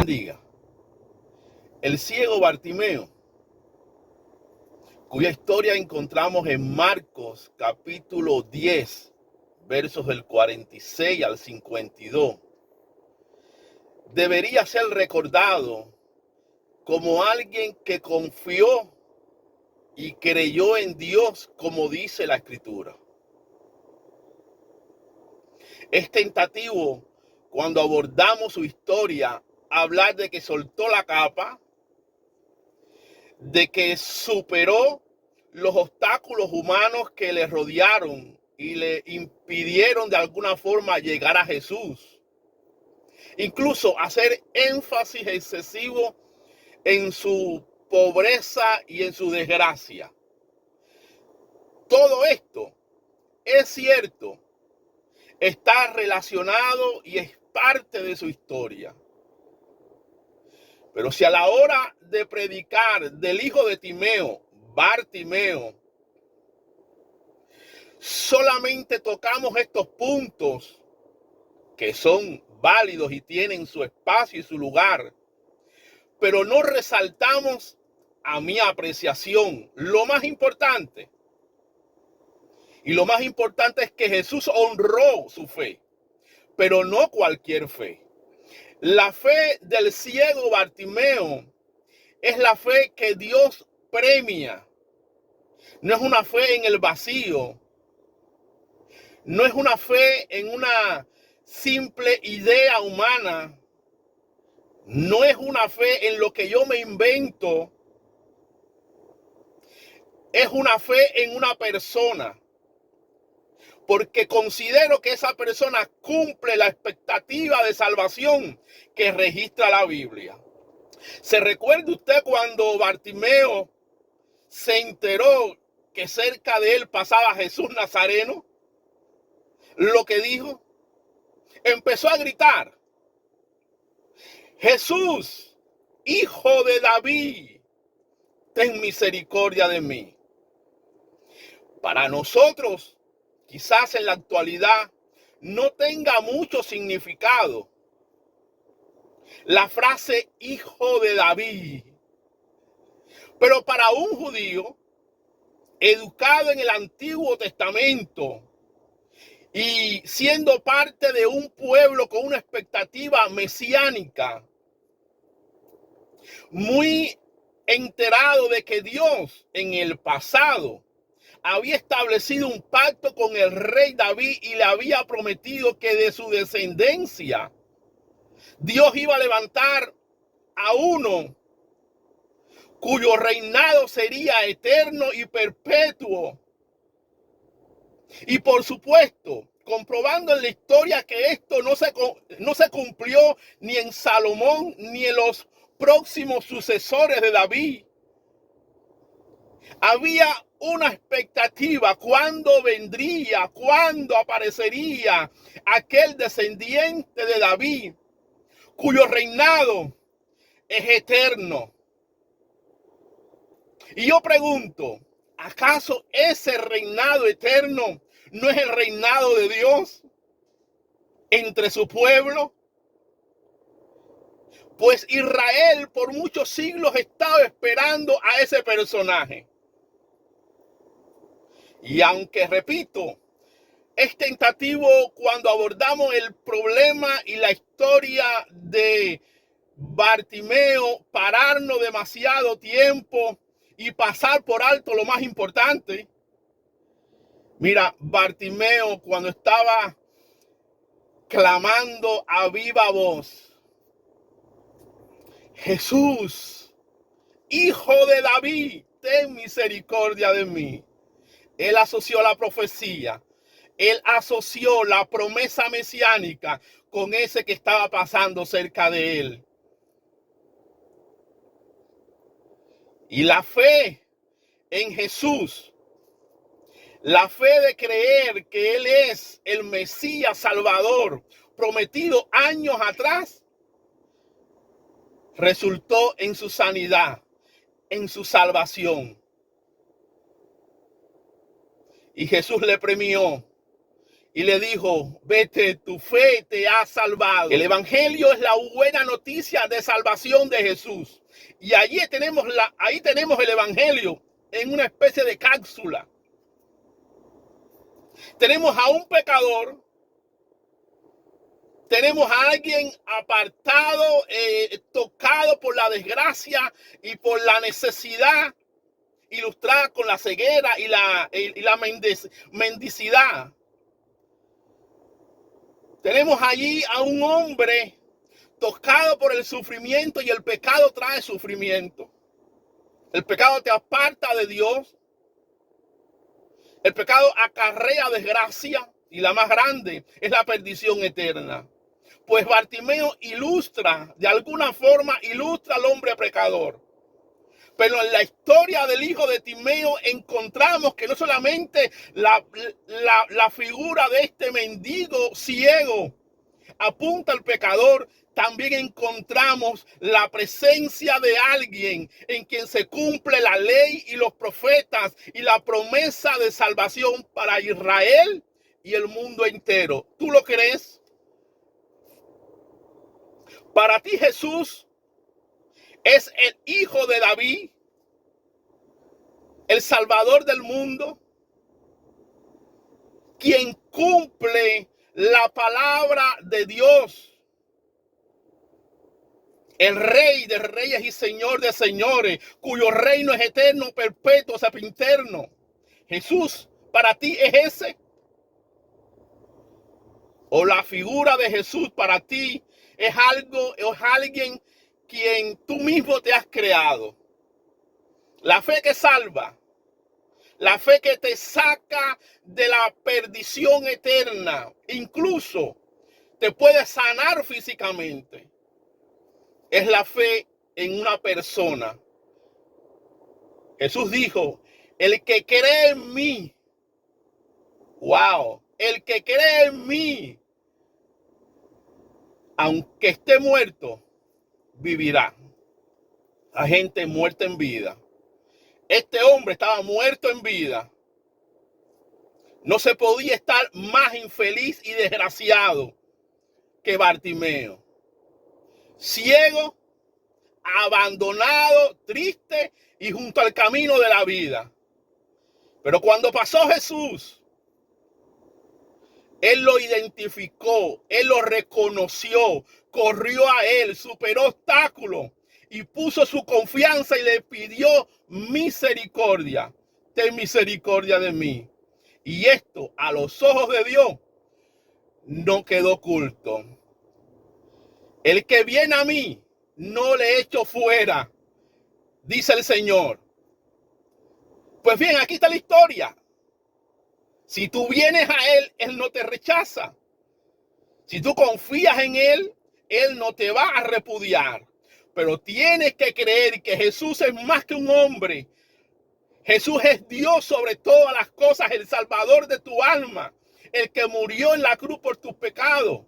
bendiga. El ciego Bartimeo, cuya historia encontramos en Marcos capítulo 10, versos del 46 al 52, debería ser recordado como alguien que confió y creyó en Dios, como dice la Escritura. Es tentativo, cuando abordamos su historia, hablar de que soltó la capa, de que superó los obstáculos humanos que le rodearon y le impidieron de alguna forma llegar a Jesús. Incluso hacer énfasis excesivo en su pobreza y en su desgracia. Todo esto es cierto, está relacionado y es parte de su historia. Pero si a la hora de predicar del hijo de Timeo, Bartimeo, solamente tocamos estos puntos que son válidos y tienen su espacio y su lugar, pero no resaltamos, a mi apreciación, lo más importante. Y lo más importante es que Jesús honró su fe, pero no cualquier fe. La fe del ciego Bartimeo es la fe que Dios premia. No es una fe en el vacío. No es una fe en una simple idea humana. No es una fe en lo que yo me invento. Es una fe en una persona. Porque considero que esa persona cumple la expectativa de salvación que registra la Biblia. ¿Se recuerda usted cuando Bartimeo se enteró que cerca de él pasaba Jesús Nazareno? Lo que dijo, empezó a gritar: Jesús, hijo de David, ten misericordia de mí. Para nosotros, quizás en la actualidad, no tenga mucho significado la frase hijo de David. Pero para un judío, educado en el Antiguo Testamento y siendo parte de un pueblo con una expectativa mesiánica, muy enterado de que Dios en el pasado había establecido un pacto con el rey David y le había prometido que de su descendencia Dios iba a levantar a uno cuyo reinado sería eterno y perpetuo. Y por supuesto, comprobando en la historia que esto no se cumplió ni en Salomón ni en los próximos sucesores de David. Había una expectativa: cuándo vendría, cuándo aparecería aquel descendiente de David cuyo reinado es eterno. Y yo pregunto, ¿acaso ese reinado eterno no es el reinado de Dios entre su pueblo? Pues Israel por muchos siglos estaba esperando a ese personaje. Y aunque, repito, es tentativo cuando abordamos el problema y la historia de Bartimeo pararnos demasiado tiempo y pasar por alto lo más importante. Mira, Bartimeo, cuando estaba clamando a viva voz: Jesús, hijo de David, ten misericordia de mí, él asoció la profecía, él asoció la promesa mesiánica con ese que estaba pasando cerca de él. Y la fe en Jesús, la fe de creer que Él es el Mesías Salvador prometido años atrás, resultó en su sanidad, en su salvación. Y Jesús le premió y le dijo, vete, tu fe te ha salvado. El evangelio es la buena noticia de salvación de Jesús. Y ahí tenemos el evangelio en una especie de cápsula. Tenemos a un pecador, tenemos a alguien apartado, tocado por la desgracia y por la necesidad, ilustrada con la ceguera y la mendicidad. Tenemos allí a un hombre tocado por el sufrimiento, y el pecado trae sufrimiento. El pecado te aparta de Dios. El pecado acarrea desgracia, y la más grande es la perdición eterna. Pues Bartimeo de alguna forma ilustra al hombre pecador. Pero en la historia del hijo de Timeo encontramos que no solamente la figura de este mendigo ciego apunta al pecador, también encontramos la presencia de alguien en quien se cumple la ley y los profetas y la promesa de salvación para Israel y el mundo entero. ¿Tú lo crees? Para ti Jesús es el hijo de David, el Salvador del mundo, quien cumple la palabra de Dios, el Rey de reyes y Señor de señores, cuyo reino es eterno, perpetuo, sempiterno. Jesús, ¿para ti es ese? ¿O la figura de Jesús para ti es alguien quien tú mismo te has creado? La fe que salva, la fe que te saca de la perdición eterna, incluso te puede sanar físicamente, es la fe en una persona. Jesús dijo, el que cree en mí, wow, el que cree en mí, aunque esté muerto, vivirá. La gente muerta en vida. Este hombre estaba muerto en vida. No se podía estar más infeliz y desgraciado que Bartimeo. Ciego, abandonado, triste y junto al camino de la vida. Pero cuando pasó Jesús, Él lo identificó, Él lo reconoció, corrió a Él, superó obstáculos y puso su confianza y le pidió misericordia. Ten misericordia de mí. Y esto a los ojos de Dios no quedó oculto. El que viene a mí no le echo fuera, dice el Señor. Pues bien, aquí está la historia. Si tú vienes a Él, Él no te rechaza. Si tú confías en Él, Él no te va a repudiar. Pero tienes que creer que Jesús es más que un hombre. Jesús es Dios sobre todas las cosas, el Salvador de tu alma, el que murió en la cruz por tus pecados.